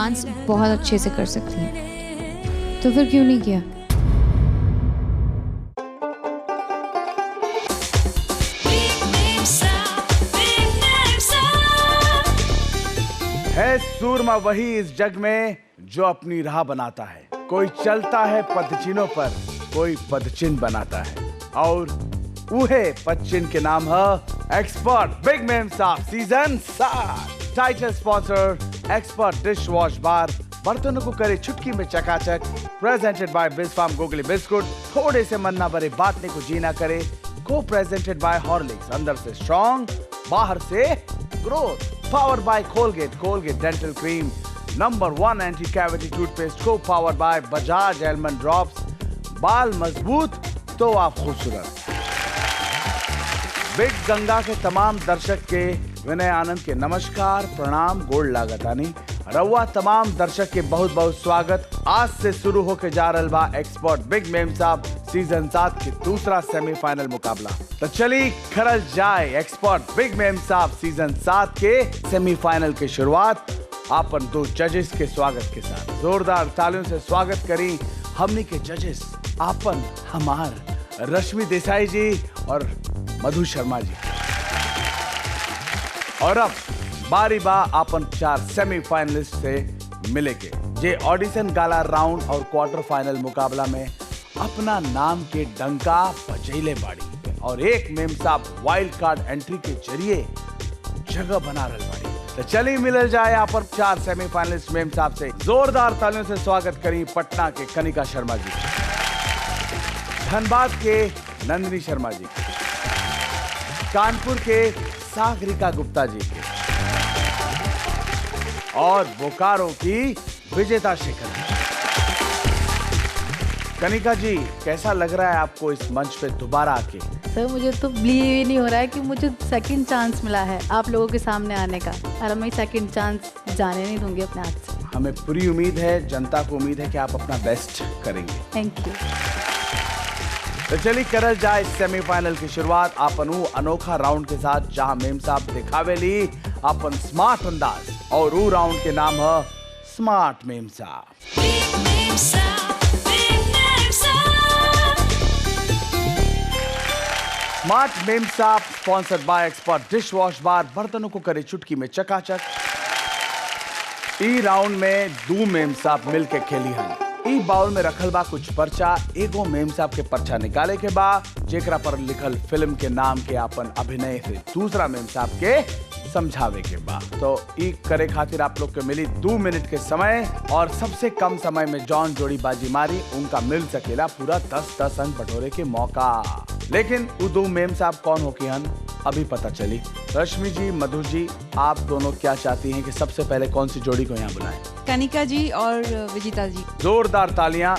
Dance बहुत अच्छे से कर सकती हैं, तो फिर क्यों नहीं किया? है सूरमा वही इस जग में जो अपनी राह बनाता है। कोई चलता है पदचिन्हों पर, कोई पदचिन्ह बनाता है, और उहे पदचिन्ह के नाम है एक्सपर्ट बिग मेम साहब season 7। Title sponsor expert dish wash bar, बर्तनों को करे चुटकी में चकाचक। प्रेजेंटेड बाय बिज फार्म गोगली बिस्कुट, थोड़े से मन ना भरे बांटने को जीना करे। को प्रेजेंटेड बाय हॉर्लिक्स, अंदर से स्ट्रॉन्ग बाहर से growth. Powered by Colgate, Colgate dental cream, number 1 anti cavity toothpaste. को powered by Bajaj almond drops, बाल मजबूत तो आप खूबसूरत। बिग गंगा के तमाम दर्शक के विनय आनंद के नमस्कार, प्रणाम, गोड़ लागतानी। रउआ तमाम दर्शक के बहुत बहुत स्वागत। आज से शुरू होके जा रहल बा एक्सपर्ट बिग मेम साहब सीजन 7 के दूसरा सेमीफाइनल मुकाबला। तो चली करल जाए एक्सपर्ट बिग मेम साहब सीजन 7 के सेमीफाइनल की शुरुआत आपन 2 जजेस के स्वागत के साथ। जोरदार तालियों से स्वागत करी हमनी के जजेस आपन हमार रश्मि देसाई जी और मधु शर्मा जी। और अब बारी बा आपन 4 सेमीफाइनलिस्ट से मिले के जे ऑडिशन गाला राउंड और क्वार्टर फाइनल मुकाबला में अपना नाम के डंका बजैले बाड़ी और एक मेम साहब वाइल्ड कार्ड एंट्री के जरिए जगह बना रहे बाड़ी। तो चलिए मिलल जाए यहाँ पर 4 सेमीफाइनलिस्ट मेम साहब से। जोरदार तालियों से स्वागत करी पटना के कनिका शर्मा जी, धनबाद के नंदिनी शर्मा जी, कानपुर के सागरिका गुप्ता जी के, और बोकारो की विजेता शेखर जी। कनिका जी, कैसा लग रहा है आपको इस मंच पे दोबारा आके? सर मुझे तो बिलीव ही नहीं हो रहा है कि मुझे सेकंड चांस मिला है आप लोगों के सामने आने का, और मैं सेकंड चांस जाने नहीं दूंगी अपने हाथ से। हमें पूरी उम्मीद है, जनता को उम्मीद है कि आप अपना बेस्ट करेंगे। Thank you. तो चलिए करल जाए सेमीफाइनल की शुरुआत आपन अनोखा राउंड के साथ, जहां मेम साहब दिखावेली अपन स्मार्ट अंदाज, और वो राउंड के नाम है स्मार्ट मेम साहब। स्मार्ट मेम साहब sponsored by expert dish wash bar, बर्तनों को करे चुटकी में चकाचक। ई राउंड में 2 मेम साहब मिल के खेली हन। ई बाउल में रखल बा कुछ पर्चा, एगो मेम साहब के पर्चा निकाले के बा जेकरा पर लिखल फिल्म के नाम के आपन अभिनय से दूसरा मेम साहब के समझावे के बा। तो ई करे खातिर आप लोग के मिली 2 मिनट के समय, और सबसे कम समय में जौन जोड़ी बाजी मारी उनका मिल सकेला पूरा 10-10 अंक बटोरे के मौका। लेकिन वो 2 मेम साहब कौन हो के हन अभी पता चली। रश्मि जी, मधु जी, आप दोनों क्या चाहती हैं कि सबसे पहले कौन सी जोड़ी को यहाँ बुलाएं? कनिका जी और विजेता जी। जोरदार तालियां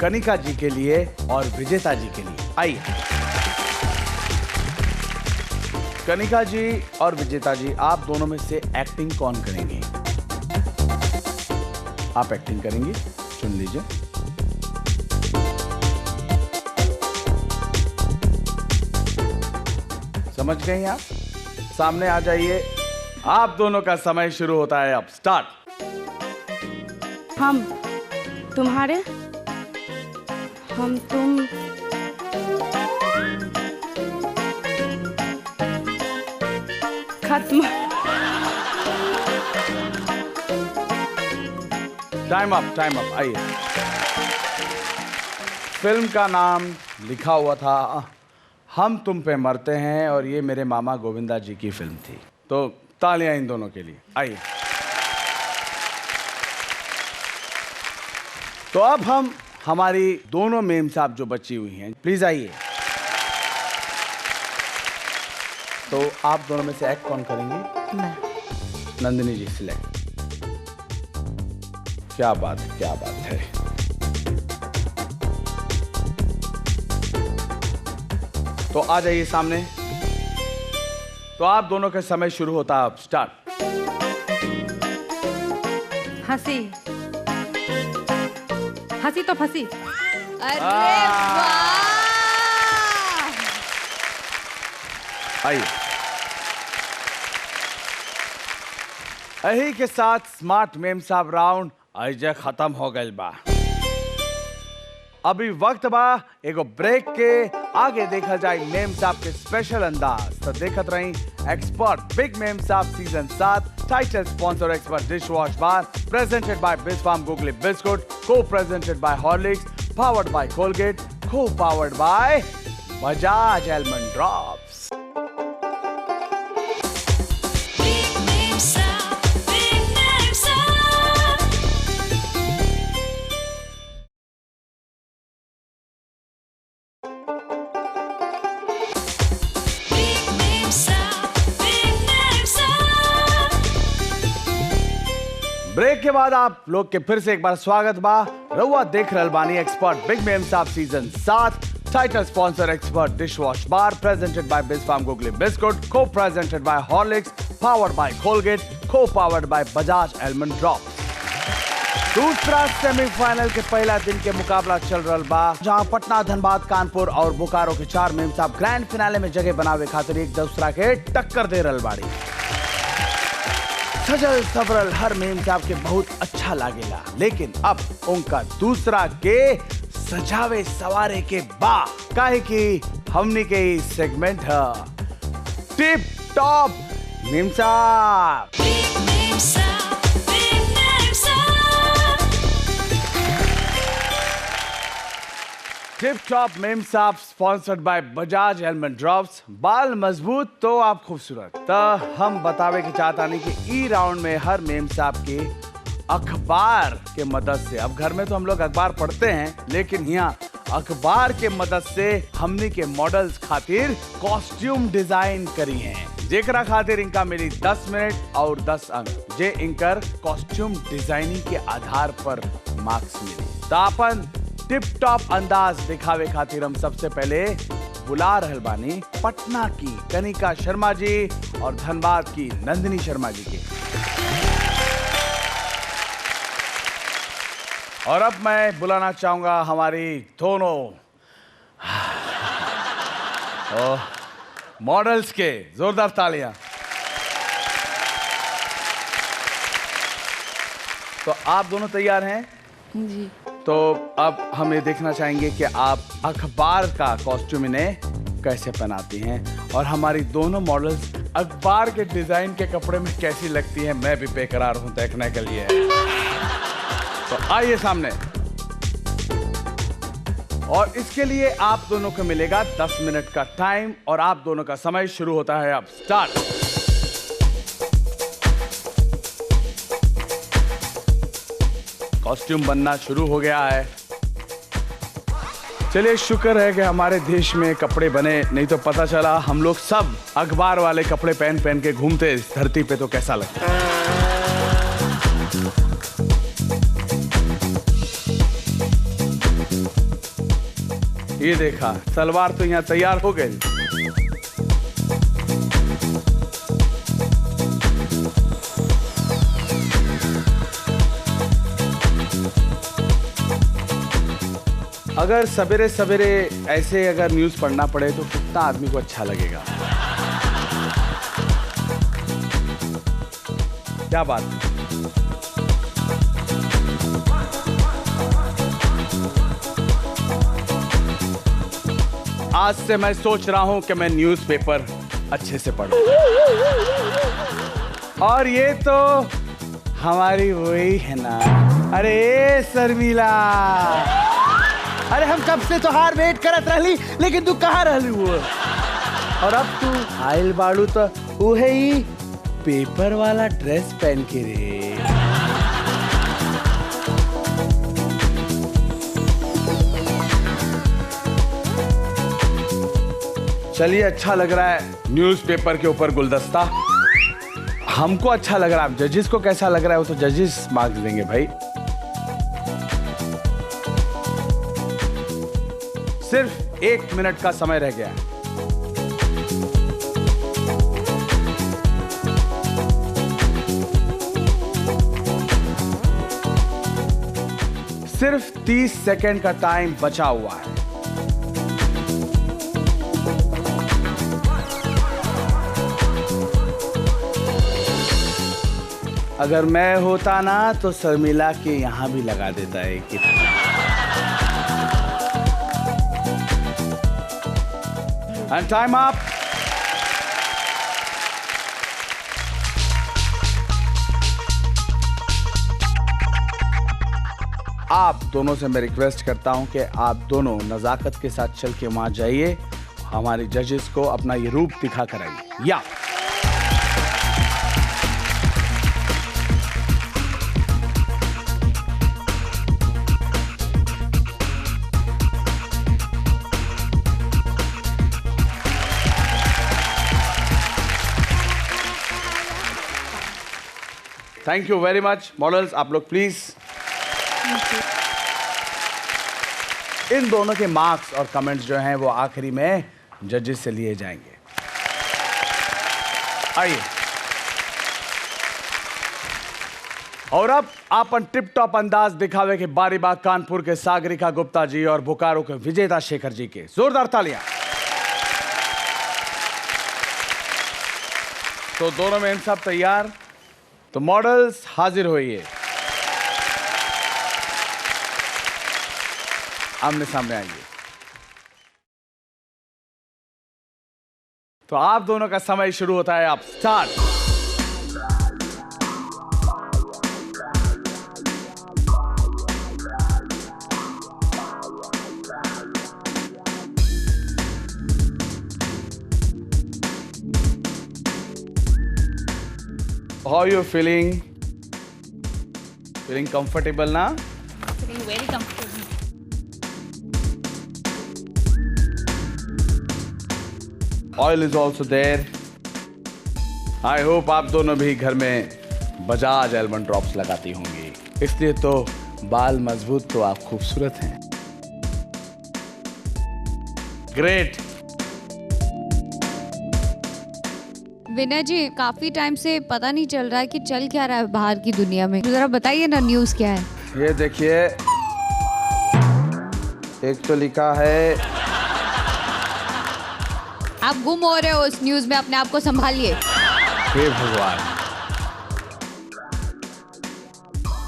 कनिका जी के लिए और विजेता जी के लिए। आइए कनिका जी और विजेता जी, आप दोनों में से एक्टिंग कौन करेंगे? आप एक्टिंग करेंगी, चुन लीजिए। समझ गए आप? सामने आ जाइए, आप दोनों का समय शुरू होता है अब। स्टार्ट। हम तुम्हारे, हम तुम, खत्म। Time up, time up. आइए, फिल्म का नाम लिखा हुआ था हम तुम पे मरते हैं, और ये मेरे मामा गोविंदा जी की फिल्म थी। तो तालियां इन दोनों के लिए। आइए, तो अब हम हमारी दोनों मेम साहब जो बची हुई हैं, प्लीज आइए। तो आप दोनों में से एक्ट कौन करेंगे? मैं। नंदिनी जी सिलेक्ट। क्या बात है, क्या बात है। तो आ जाइए सामने। तो आप दोनों का समय शुरू होता है अब। स्टार्ट। हंसी, हंसी तो फंसी। अरे वाह! आइए, यही के साथ स्मार्ट मेम साहब राउंड अजय खत्म हो गई बा। अभी वक्त बा एगो ब्रेक के, आगे देखा जाए मेम साहब के स्पेशल अंदाज। तो देखत रही एक्सपर्ट बिग मेम साहब season 7। Title sponsor expert dish wash bar, presented by Bisk Farm Googly biscuit, को presented by Horlicks, powered by Colgate, को powered by Bajaj almond drops. Break के बाद आप लोग के फिर से एक बार स्वागत बा। रउआ देख रहल बानी एक्सपर्ट बिग मेम साहब season 7। Title sponsor expert dish wash bar, presented by Bisk Farm Googly biscuit, को presented by Horlicks, powered by Colgate, को powered by Bajaj almond drop. दूसरा सेमीफाइनल के पहला दिन के मुकाबला चल रहा बा, जहां पटना, धनबाद, कानपुर और बोकारो के 4 मेम साहब ग्रैंड फिनाले में जगह बनावे खातिर एक दूसरा के टक्कर दे रहल बाड़ी। सजल सवरल हर मेम साहब के बहुत अच्छा लागेला, लेकिन अब उनका दूसरा के सजावे सवारे के बा, काहे कि हमनी के सेगमेंट है टिप टॉप मेम साहब। टिप टॉप मेम साहब sponsored by Bajaj almond drops. बाल मजबूत तो आप खूबसूरत। तो हम बतावे के चाहता नहीं कि ई राउंड में हर मेम साहब के अखबार के मदद से, अब घर में तो हम लोग अखबार पढ़ते हैं, लेकिन यहाँ अखबार के मदद से हमनी के मॉडल्स खातिर कॉस्ट्यूम डिजाइन करी हैं, जेकरा खातिर इनका मिली 10 मिनट और 10 अंक, जे इनकर कॉस्ट्यूम डिजाइनिंग के आधार पर मार्क्स मिली। तो अपन टिप टॉप अंदाज दिखावे खातिर हम सबसे पहले बुला रहल बानी पटना की कनिका शर्मा जी और धनबाद की नंदिनी शर्मा जी के। और अब मैं बुलाना चाहूंगा हमारी दोनों मॉडल्स के, जोरदार तालियां। तो आप दोनों तैयार हैं? जी। तो अब हम ये देखना चाहेंगे कि आप अखबार का कॉस्ट्यूम इन्हें कैसे पहनाती हैं और हमारी दोनों मॉडल्स अखबार के डिजाइन के कपड़े में कैसी लगती हैं। मैं भी बेकरार हूं देखने के लिए। तो आइए सामने। और इसके लिए आप दोनों को मिलेगा 10 मिनट का टाइम और आप दोनों का समय शुरू होता है अब। स्टार्ट। कॉस्ट्यूम बनना शुरू हो गया है। चलिए, शुक्र है कि हमारे देश में कपड़े बने, नहीं तो पता चला हम लोग सब अखबार वाले कपड़े पहन पहन के घूमते इस धरती पे तो कैसा लगता। ये देखा, सलवार तो यहाँ तैयार हो गई। अगर सवेरे सवेरे ऐसे अगर न्यूज़ पढ़ना पड़े तो कितना आदमी को अच्छा लगेगा। क्या बात है। आज से मैं सोच रहा हूं कि मैं न्यूज़पेपर अच्छे से पढूं। और ये तो हमारी वही है ना, अरे शर्मिला, अरे हम कब से तोहार वेट करत रहली, लेकिन तू कहाँ रहली हुआ? और अब तू आइल बाड़ू तो उहे ही पेपर वाला ड्रेस पहन के रे। चलिए, अच्छा लग रहा है न्यूज़पेपर के ऊपर गुलदस्ता। हमको अच्छा लग रहा है, जजेस को कैसा लग रहा है वो तो जजेस मार्क्स देंगे भाई। सिर्फ 1 मिनट का समय रह गया है। सिर्फ 30 सेकंड का टाइम बचा हुआ है। अगर मैं होता ना तो शर्मिला के यहाँ भी लगा देता है कि एंड टाइम अप। आप दोनों से मैं रिक्वेस्ट करता हूं कि आप दोनों नजाकत के साथ चल के वहां जाइए, हमारे जजेस को अपना ये रूप दिखा कर आइए। या thank you very much. Models आप लोग प्लीज। इन दोनों के मार्क्स और कमेंट्स जो हैं वो आखिरी में जजेस से लिए जाएंगे। आइए। और अब आपन टिप टॉप अंदाज दिखावे के बारी बाग कानपुर के सागरिका गुप्ता जी और बोकारो के विजेता शेखर जी के जोरदार तालियां। तो दोनों में इन सब तैयार, तो मॉडल्स हाजिर होइए, आमने सामने आइए। तो आप दोनों का समय शुरू होता है, आप start. How are you feeling? Feeling comfortable ना? Feeling very comfortable. Oil is also there. I hope आप दोनों भी घर में बजाज एलमंड ड्रॉप्स लगाती होंगी, इसलिए तो बाल मजबूत, तो आप खूबसूरत हैं। ग्रेट। विनय जी, काफी टाइम से पता नहीं चल रहा है कि चल क्या रहा है बाहर की दुनिया में, जरा बताइए ना, न्यूज़ क्या है? ये देखिए, एक तो लिखा है, आप गुम हो रहे हो उस न्यूज़ में, अपने आप को संभालिए। हे भगवान,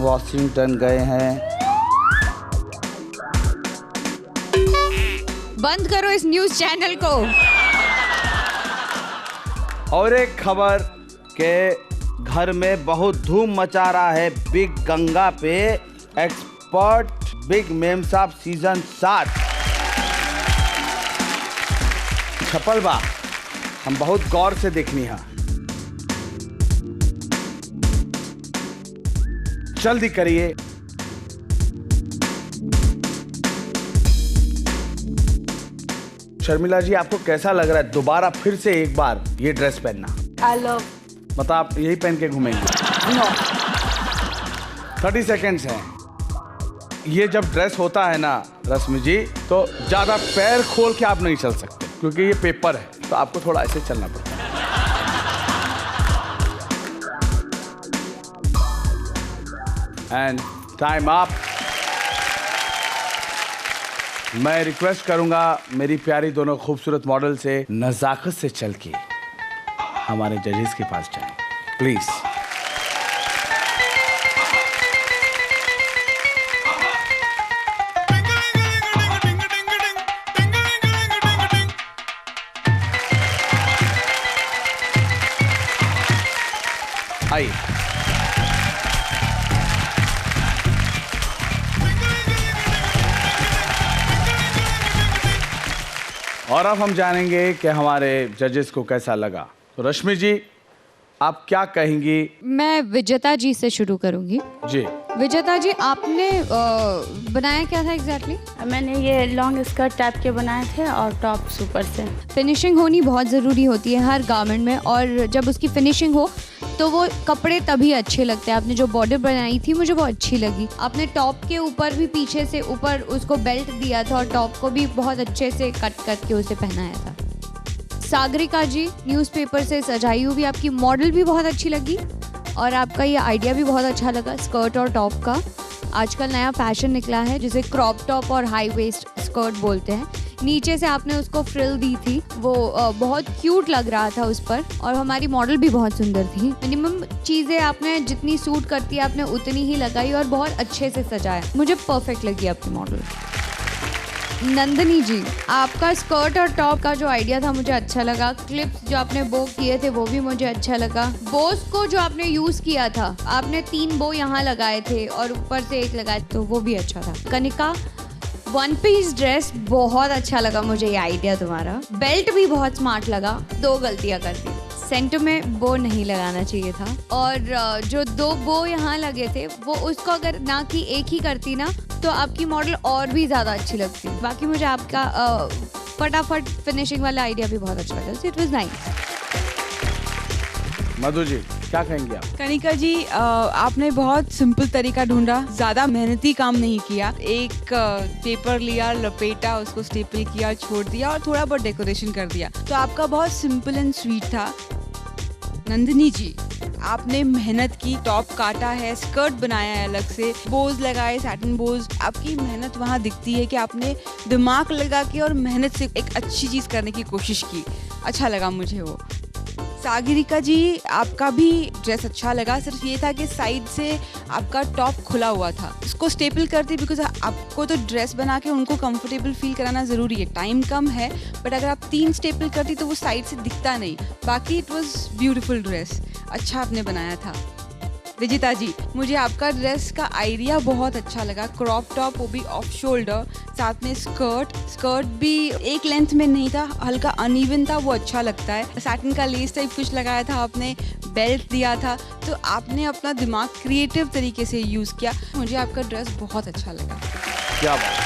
वॉशिंगटन गए हैं। बंद करो इस न्यूज़ चैनल को। और एक खबर के घर में बहुत धूम मचा रहा है बिग गंगा पे एक्सपर्ट बिग मेम साहब सीजन 7 छपल बा, हम बहुत गौर से देखनी है। जल्दी करिए। शर्मिला जी, आपको कैसा लग रहा है दोबारा फिर से एक बार ये ड्रेस पहनना? I love. मतलब आप यही पहन के घूमेंगे? No. 30 सेकेंड्स हैं। ये जब ड्रेस होता है ना रश्मि जी, तो ज्यादा पैर खोल के आप नहीं चल सकते, क्योंकि ये पेपर है, तो आपको थोड़ा ऐसे चलना पड़ता है। And time up. मैं रिक्वेस्ट करूंगा मेरी प्यारी दोनों खूबसूरत मॉडल से नजाकत से चल के हमारे जजेस के पास जाएं, प्लीज। आइए। और अब हम जानेंगे कि हमारे जजेस को कैसा लगा। तो रश्मि जी, आप क्या कहेंगी? मैं विजेता जी से शुरू करूंगी। जी विजेता जी, आपने बनाया क्या था एग्जैक्टली? मैंने ये लॉन्ग स्कर्ट टाइप के बनाए थे और टॉप सुपर से। फिनिशिंग होनी बहुत ज़रूरी होती है हर गारमेंट में, और जब उसकी फिनिशिंग हो तो वो कपड़े तभी अच्छे लगते हैं। आपने जो बॉर्डर बनाई थी मुझे वो अच्छी लगी। आपने टॉप के ऊपर भी पीछे से ऊपर उसको बेल्ट दिया था और टॉप को भी बहुत अच्छे से कट करके उसे पहनाया था। सागरिका जी, न्यूज़पेपर से सजाई हुई आपकी मॉडल भी बहुत अच्छी लगी और आपका ये आइडिया भी बहुत अच्छा लगा स्कर्ट और टॉप का। आजकल नया फैशन निकला है जिसे क्रॉप टॉप और हाई वेस्ट स्कर्ट बोलते हैं। नीचे से आपने उसको फ्रिल दी थी, वो बहुत क्यूट लग रहा था उस पर, और हमारी मॉडल भी बहुत सुंदर थी। मिनिमम चीज़ें आपने जितनी सूट करती है आपने उतनी ही लगाई और बहुत अच्छे से सजाया। मुझे परफेक्ट लगी आपकी मॉडल। नंदिनी जी, आपका स्कर्ट और टॉप का जो आइडिया था मुझे अच्छा लगा। क्लिप्स जो आपने बो किए थे वो भी मुझे अच्छा लगा। बोस को जो आपने यूज़ किया था, आपने 3 बो यहाँ लगाए थे और ऊपर से 1 लगाए, तो वो भी अच्छा था। कनिका, 1 पीस ड्रेस बहुत अच्छा लगा मुझे ये आइडिया तुम्हारा। बेल्ट भी बहुत स्मार्ट लगा। 2 गलतियाँ कर दी, सेंटर में बो नहीं लगाना चाहिए था, और जो 2 बो यहाँ लगे थे वो उसको अगर ना कि एक ही करती ना तो आपकी मॉडल और भी ज़्यादा अच्छी लगती। बाकी मुझे आपका फटाफट फिनिशिंग वाला आइडिया भी बहुत अच्छा लगा। It was nice. Madhu ji, क्या कहेंगे आप? कनिका जी, आपने बहुत सिंपल तरीका ढूंढा, ज्यादा मेहनती काम नहीं किया। एक पेपर लिया, लपेटा, उसको स्टेपल किया, छोड़ दिया और थोड़ा बहुत डेकोरेशन कर दिया, तो आपका बहुत सिंपल एंड स्वीट था। नंदिनी जी, आपने मेहनत की, टॉप काटा है, स्कर्ट बनाया है अलग से, बोज लगाए, सैटिन बोज। आपकी मेहनत वहाँ दिखती है कि आपने दिमाग लगा के और मेहनत से एक अच्छी चीज़ करने की कोशिश की। अच्छा लगा मुझे वो। सागरिका जी, आपका भी ड्रेस अच्छा लगा, सिर्फ ये था कि साइड से आपका टॉप खुला हुआ था। इसको स्टेपल करती, बिकॉज आपको तो ड्रेस बना के उनको कंफर्टेबल फील कराना ज़रूरी है, टाइम कम है, बट अगर आप 3 स्टेपल करती तो वो साइड से दिखता नहीं। बाकी इट वॉज ब्यूटिफुल ड्रेस, अच्छा आपने बनाया था। विजिता जी, मुझे आपका ड्रेस का आइडिया बहुत अच्छा लगा। क्रॉप टॉप, वो भी ऑफ शोल्डर, साथ में स्कर्ट भी एक लेंथ में नहीं था, हल्का अनइवन था, वो अच्छा लगता है। सैटिन का लेस टाइप कुछ लगाया था आपने, बेल्ट दिया था, तो आपने अपना दिमाग क्रिएटिव तरीके से यूज़ किया। मुझे आपका ड्रेस बहुत अच्छा लगा। क्या बात।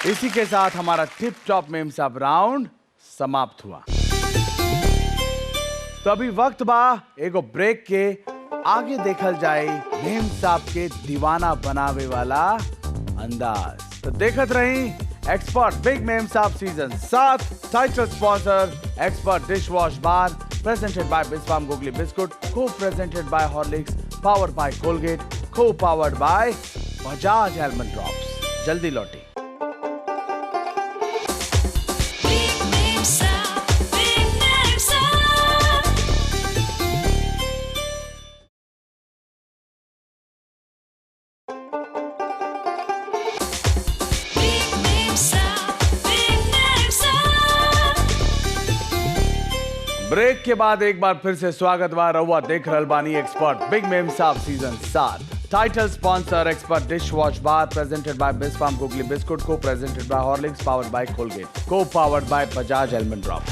इसी के साथ हमारा टिप टॉप मेम साहब राउंड समाप्त हुआ। तो अभी वक्त बा एगो ब्रेक के, आगे देखल जाए मेम साहब के दीवाना बनावे वाला अंदाज। तो देखत रही एक्सपर्ट बिग मेम साहब season 7। Title sponsor expert dish wash bar, presented by Bisk Farm Googly biscuit, को presented by Horlicks, powered by Colgate, को powered by Bajaj almond drops. जल्दी लौटी। ब्रेक के बाद एक बार फिर से स्वागत बा। रहुआ देख रहल बानी एक्सपर्ट बिग मेम साहब season 7। Title sponsor expert dish wash bar, presented by Bisk Farm Googly biscuit, को presented by Horlicks, powered by Colgate, को powered by Bajaj almond drops.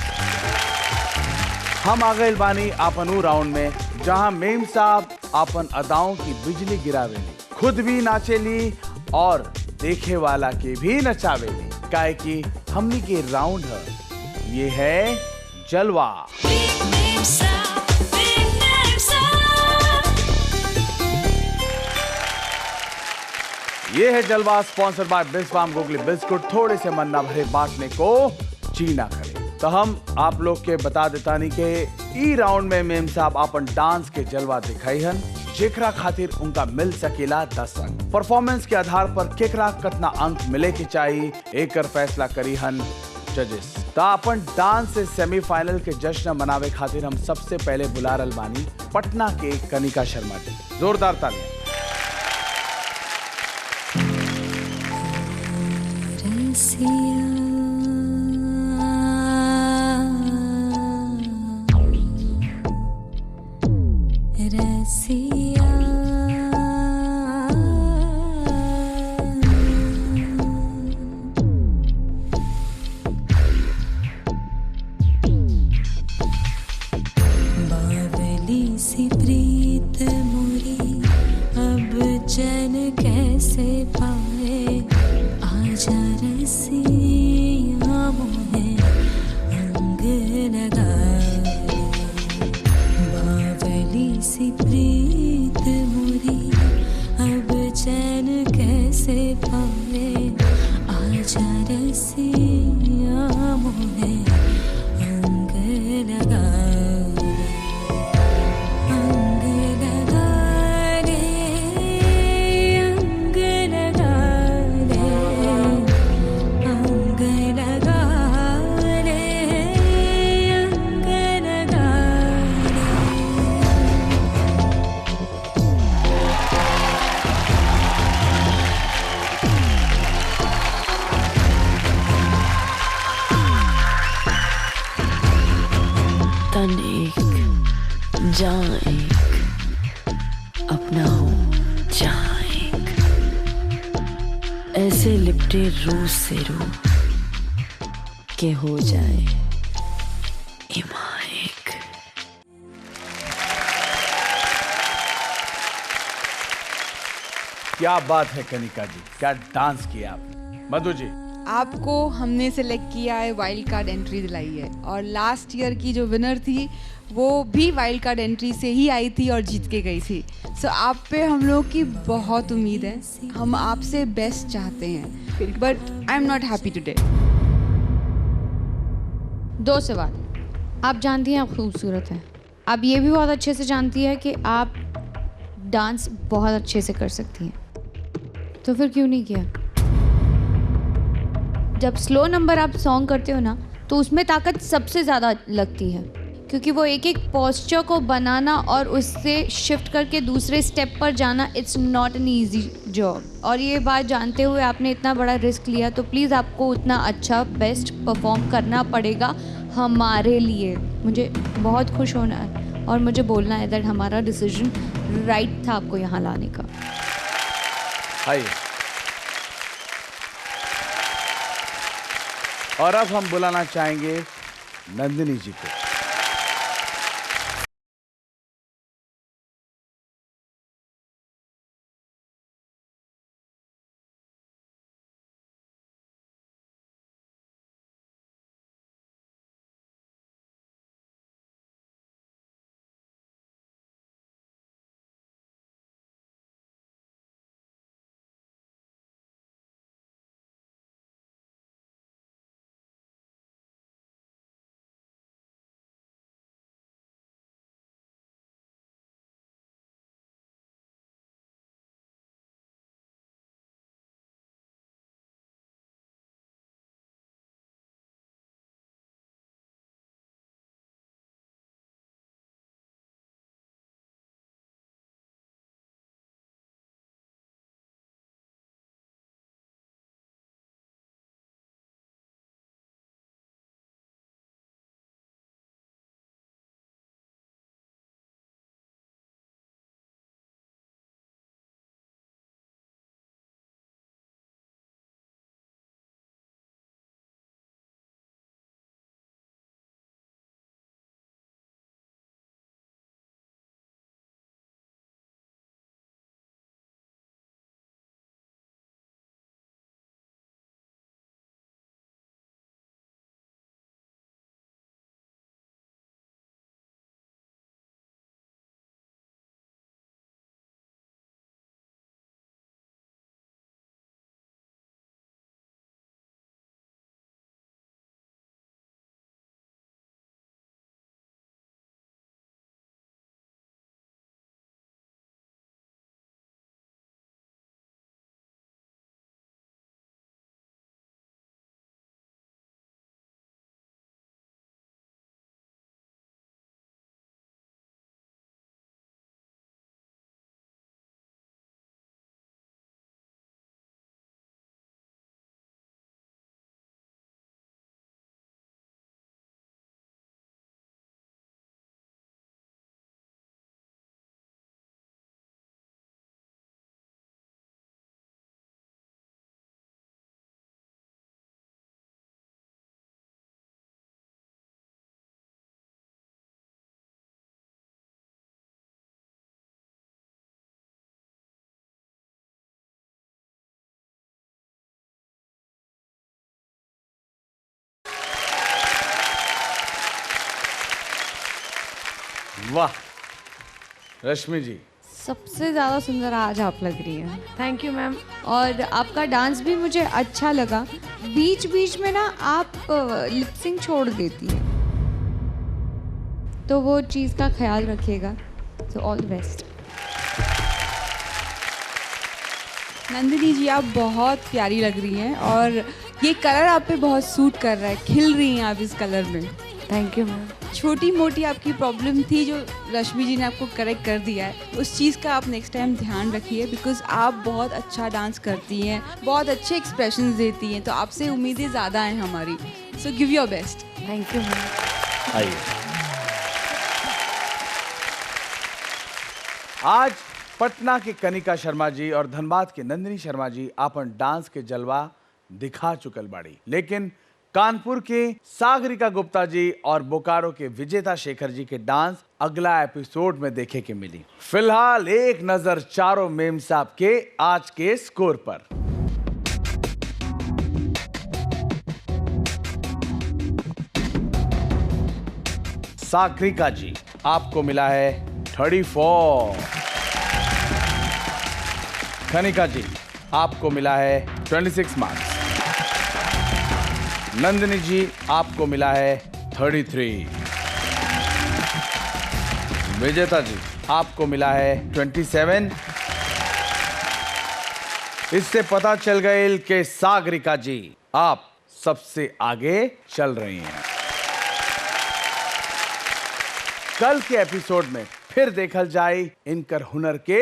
हम आ गए बानी आपन ऊ राउंड में जहां मेम साहब आपन अदाओं की बिजली गिरावेली, खुद भी नाचेली और देखे वाला के भी नचावेली। काहे कि हमनी के राउंड है, ये है जलवा। ये है जलवा, sponsor by Bisk Farm Googly biscuit. थोड़े से मन ना भरे बांटने को चीना करे। तो हम आप लोग के बता देता नहीं के ई राउंड में मेम साहब अपन डांस के जलवा दिखाई हन, जेकरा खातिर उनका मिल सकेला 10 अंक। परफॉर्मेंस के आधार पर केकरा कितना अंक मिले के चाहिए एकर फैसला करी हन जजेस। तो अपन डांस से सेमीफाइनल के जश्न मनावे खातिर हम सबसे पहले बुला रहल बानी पटना के कनिका शर्मा जी। जोरदार तालियां। सी प्रीत मोरी अब चैन कैसे पाए, आजा रसिया मोहे अंग लगाए। बावली सी प्रीत मोरी अब चैन कैसे पाए, आजा रसिया मोहे अंग लगाए। जहाँ एक अपना हो, जहाँ एक ऐसे लिपटे रूह से रूह के हो जाए इमा एक। क्या बात है कनिका जी, क्या डांस किया आपने। मधु जी, आपको हमने सेलेक्ट किया है, वाइल्ड कार्ड एंट्री दिलाई है, और लास्ट ईयर की जो विनर थी वो भी वाइल्ड कार्ड एंट्री से ही आई थी और जीत के गई थी। सो आप पे हम लोग की बहुत उम्मीद है, हम आपसे बेस्ट चाहते हैं, but I am not happy today. 2 सवाल। आप जानती हैं आप खूबसूरत हैं, आप ये भी बहुत अच्छे से जानती है कि आप डांस बहुत अच्छे से कर सकती हैं, तो फिर क्यों नहीं किया? जब स्लो नंबर आप सॉन्ग करते हो ना, तो उसमें ताकत सबसे ज़्यादा लगती है, क्योंकि वो एक एक पोस्चर को बनाना और उससे शिफ्ट करके दूसरे स्टेप पर जाना, it's not an easy job. और ये बात जानते हुए आपने इतना बड़ा रिस्क लिया, तो प्लीज़ आपको उतना अच्छा बेस्ट परफॉर्म करना पड़ेगा हमारे लिए। मुझे बहुत खुश होना है और मुझे बोलना है दैट हमारा डिसीजन राइट था आपको यहाँ लाने का। आइए। और अब हम बुलाना चाहेंगे नंदिनी जी को। वाह रश्मि जी, सबसे ज़्यादा सुंदर आज आप लग रही हैं। Thank you ma'am. और आपका डांस भी मुझे अच्छा लगा। बीच बीच में ना आप लिपसिंग छोड़ देती हैं, तो वो चीज़ का ख्याल रखिएगा। So all the best. Nandini ji, आप बहुत प्यारी लग रही हैं और ये कलर आप पे बहुत सूट कर रहा है, खिल रही हैं आप इस कलर में। Thank you ma'am. छोटी मोटी आपकी प्रॉब्लम थी जो रश्मि जी ने आपको करेक्ट कर दिया है, उस चीज़ का आप नेक्स्ट टाइम ध्यान रखिए, बिकॉज आप बहुत अच्छा डांस करती हैं, बहुत अच्छे एक्सप्रेशंस देती हैं, तो आपसे उम्मीदें ज़्यादा हैं हमारी। So give your best. Thank you ma'am. आइए। आज पटना के कनिका शर्मा जी और धनबाद के नंदिनी शर्मा जी आपन डांस के जलवा दिखा चुकल बाड़ी, लेकिन कानपुर के सागरिका गुप्ता जी और बोकारो के विजेता शेखर जी के डांस अगला एपिसोड में देखे के मिली। फिलहाल एक नजर चारों मेम साहब के आज के स्कोर पर। सागरिका जी, आपको मिला है 34। कनिका जी, आपको मिला है 26 मार्क्स। नंदिनी जी, आपको मिला है 33। विजेता जी, आपको मिला है 27। इससे पता चल गया कि सागरिका जी आप सबसे आगे चल रही हैं। कल के एपिसोड में फिर देखल जाए इनकर हुनर के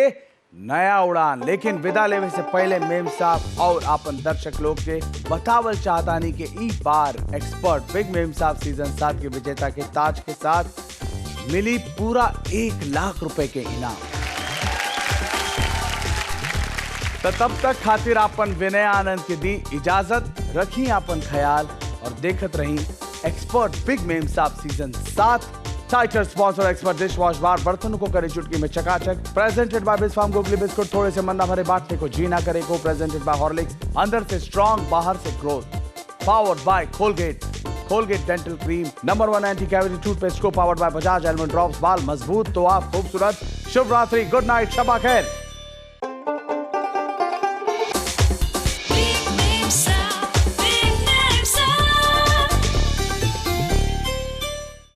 नया उड़ान, लेकिन विदा लेवे से पहले मेम साहब और अपन दर्शक लोग के बतावल चाहतानी के ई बार एक्सपर्ट बिग मेम साहब सीजन 7 के विजेता के ताज के साथ मिली पूरा 1 लाख रुपए के इनाम। तो तब तक खातिर अपन विनय आनंद के दी इजाजत, रखी अपन ख्याल और देखत रही एक्सपर्ट बिग मेम साहब season 7। Title sponsor expert dish wash bar, बर्तनों को करे चुटकी में चकाचक। Presented by Bisk Farm Googly biscuit, थोड़े से मन्ना भरे बांटने को जी ना करे को। प्रेजेंटेड बाय हॉर्लिक्स, अंदर से स्ट्रॉन्ग बाहर से growth. Powered by Colgate, Colgate dental cream, number 1 anti cavity toothpaste को powered by Bajaj almond drops. बाल मजबूत तो आप खूबसूरत। शुभ रात्रि, गुड नाइट, शबा खैर।